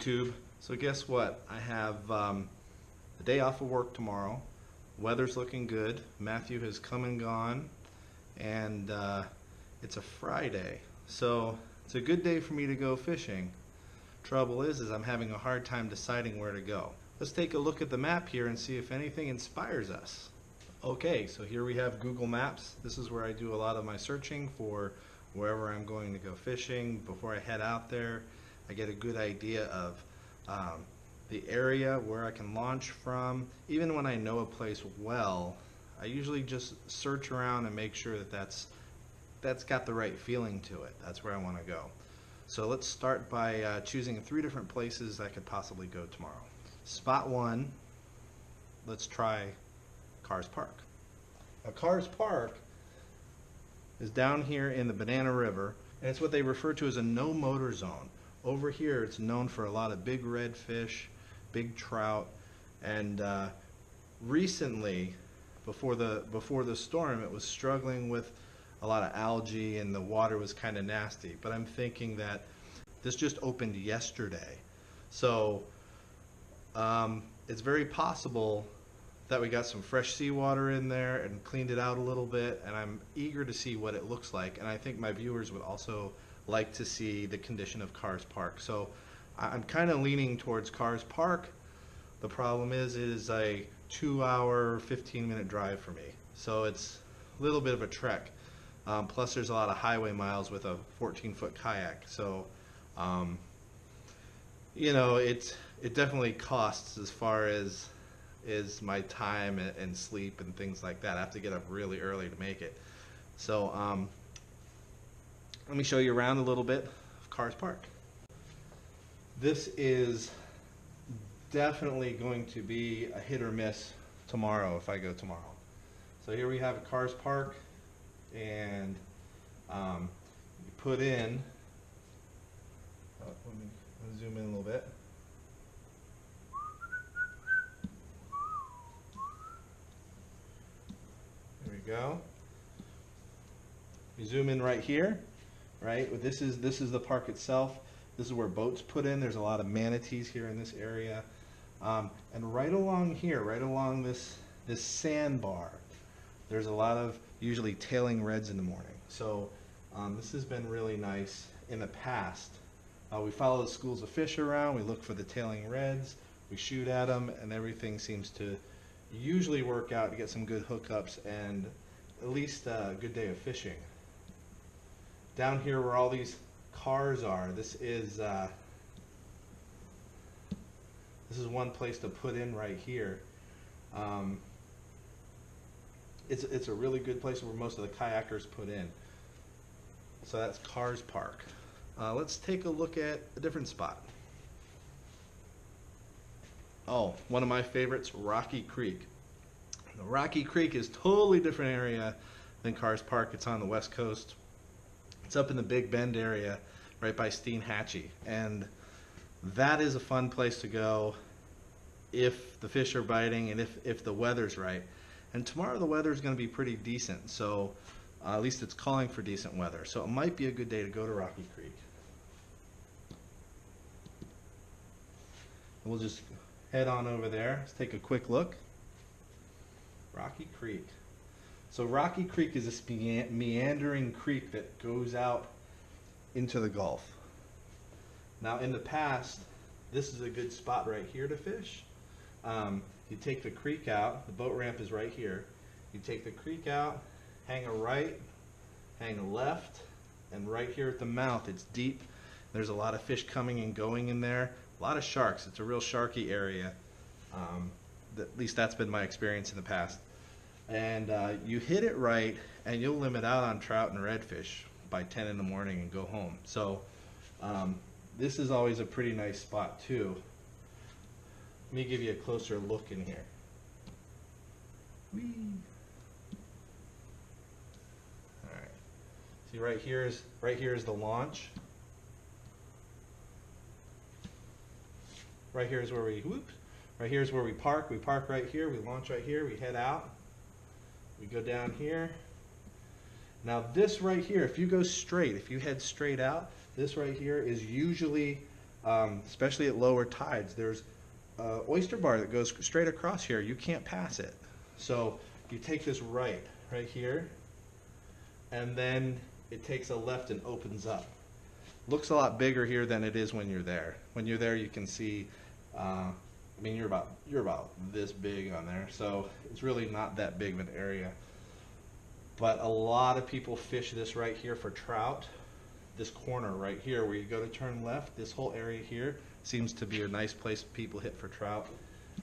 YouTube. So guess what? I have a day off of work tomorrow. Weather's looking good. Matthew has come and gone, and it's a Friday. So it's a good day for me to go fishing. Trouble is I'm having a hard time deciding where to go. Let's take a look at the map here and see if anything inspires us. Okay, so here we have Google Maps. This is where I do a lot of my searching for wherever I'm going to go fishing. Before I head out there, I get a good idea of the area where I can launch from. Even when I know a place well, I usually just search around and make sure that that's got the right feeling to it. That's where I want to go. So let's start by choosing 3 different places I could possibly go tomorrow. Spot 1, let's try Cars Park. Now, Cars Park is down here in the Banana River, and it's what they refer to as a no motor zone. Over here it's known for a lot of big redfish, big trout, and recently, before the storm, it was struggling with a lot of algae and the water was kind of nasty. But I'm thinking that this just opened yesterday, so it's very possible that we got some fresh seawater in there and cleaned it out a little bit, and I'm eager to see what it looks like. And I think my viewers would also like to see the condition of Cars Park. So I'm kind of leaning towards Cars Park. The problem is it is a 2-hour, 15-minute drive for me. So it's a little bit of a trek. Plus there's a lot of highway miles with a 14-foot kayak. So, you know, it definitely costs as far as my time and sleep and things like that. I have to get up really early to make it. So let me show you around a little bit of Cars Park. This is definitely going to be a hit or miss tomorrow if I go tomorrow. So here we have a Cars Park, and you put in, let me zoom in a little bit. There we go. You zoom in right here, right? This is the park itself. This is where boats put in. There's a lot of manatees here in this area, and right along here, right along this sandbar, there's a lot of usually tailing reds in the morning. So this has been really nice in the past. We follow the schools of fish around. We look for the tailing reds. We shoot at them, and everything seems to usually work out to get some good hookups and at least a good day of fishing. Down here where all these cars are, this is one place to put in right here. It's a really good place where most of the kayakers put in. So that's Cars Park. Let's take a look at a different spot. Oh, one of my favorites, Rocky Creek. The Rocky Creek is totally different area than Cars Park. It's on the west coast. It's up in the Big Bend area, right by Steinhatchee, and that is a fun place to go if the fish are biting and if the weather's right. And tomorrow the weather is going to be pretty decent, so at least it's calling for decent weather. So it might be a good day to go to Rocky Creek. And we'll just head on over there. Let's take a quick look. Rocky Creek. So Rocky Creek is this meandering creek that goes out into the Gulf. Now in the past, this is a good spot right here to fish. You take the creek out, the boat ramp is right here. You take the creek out, hang a right, hang a left, and right here at the mouth, it's deep. There's a lot of fish coming and going in there. A lot of sharks. It's a real sharky area. At least that's been my experience in the past. And you hit it right, and you'll limit out on trout and redfish by 10 in the morning and go home. So this is always a pretty nice spot too. Let me give you a closer look in here. Whee. All right. See, right here is the launch. Right here is where we Right here is where we park. We park right here. We launch right here. We head out. We go down here. Now this right here, if you go straight, if you head straight out, this right here is usually especially at lower tides. There's an oyster bar that goes straight across here. You can't pass it. So you take this right here, and then it takes a left and opens up. Looks a lot bigger here than it is when you're there. When you're there, you can see, I mean, you're about this big on there, so it's really not that big of an area. But a lot of people fish this right here for trout. This corner right here where you go to turn left, this whole area here seems to be a nice place people hit for trout.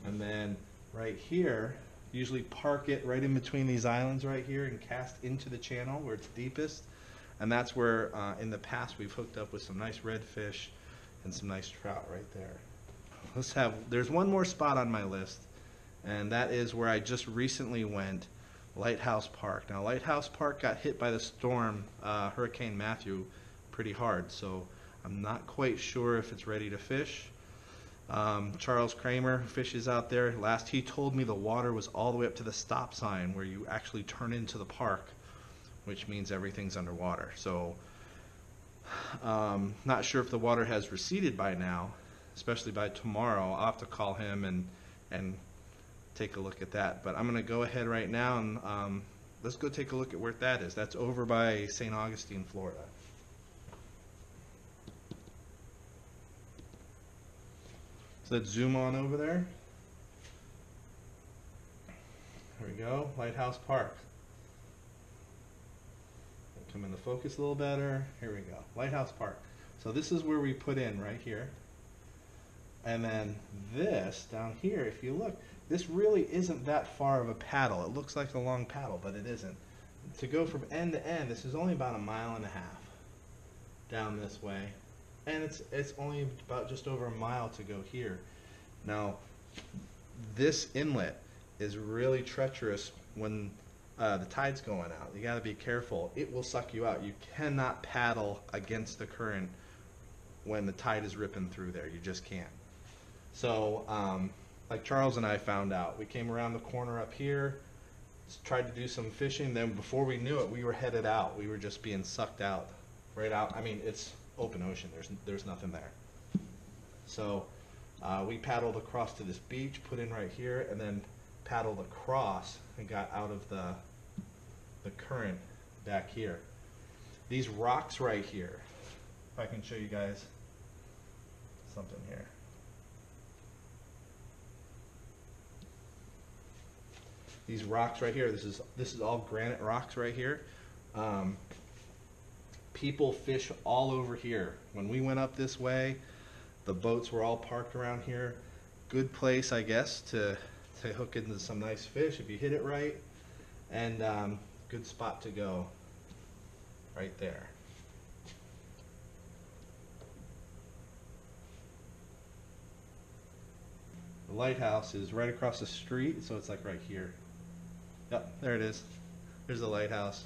And then right here, usually park it right in between these islands right here and cast into the channel where it's deepest. And that's where in the past we've hooked up with some nice redfish and some nice trout right there. There's one more spot on my list, and that is where I just recently went, Lighthouse Park. Now Lighthouse Park got hit by the storm, Hurricane Matthew, pretty hard, so I'm not quite sure if it's ready to fish. Charles Kramer, who fishes out there, he told me the water was all the way up to the stop sign where you actually turn into the park, which means everything's underwater. So not sure if the water has receded by now, especially by tomorrow. I'll have to call him and take a look at that. But I'm going to go ahead right now and let's go take a look at where that is. That's over by St. Augustine, Florida. So let's zoom on over there. There we go, Lighthouse Park. Come into focus a little better. Here we go, Lighthouse Park. So this is where we put in right here. And then this down here, if you look, this really isn't that far of a paddle. It looks like a long paddle, but it isn't. To go from end to end, this is only about 1.5 miles down this way. And it's only about just over 1 mile to go here. Now, this inlet is really treacherous when the tide's going out. You got to be careful. It will suck you out. You cannot paddle against the current when the tide is ripping through there. You just can't. So, like Charles and I found out, we came around the corner up here, tried to do some fishing. Then before we knew it, we were headed out. We were just being sucked out, right out. I mean, it's open ocean. There's nothing there. So we paddled across to this beach, put in right here, and then paddled across and got out of the current back here. These rocks right here, if I can show you guys something here. These rocks right here, this is all granite rocks right here. People fish all over here. When we went up this way, the boats were all parked around here. Good place, I guess, to hook into some nice fish if you hit it right. And good spot to go right there. The lighthouse is right across the street, so it's like right here. Yep, there it is. There's the lighthouse.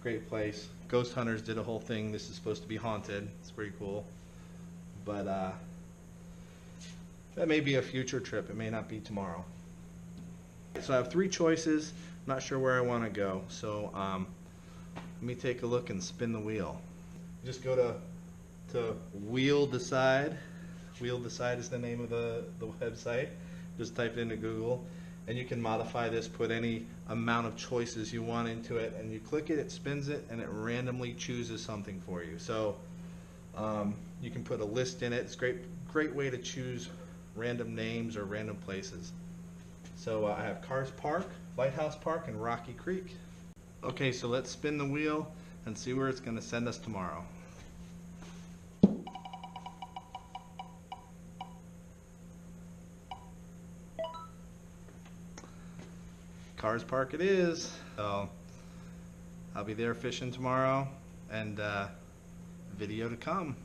Great place. Ghost hunters did a whole thing. This is supposed to be haunted. It's pretty cool. But that may be a future trip. It may not be tomorrow. So I have 3 choices. I'm not sure where I want to go. So let me take a look and spin the wheel. Just go to Wheel Decide. Wheel Decide is the name of the website. Just type it into Google. And you can modify this, put any amount of choices you want into it, and you click it, it spins it, and it randomly chooses something for you. So you can put a list in it. It's a great way to choose random names or random places. So I have Cars Park, Lighthouse Park, and Rocky Creek. Okay, so let's spin the wheel and see where it's going to send us tomorrow. Cars Park it is. So I'll be there fishing tomorrow, and video to come.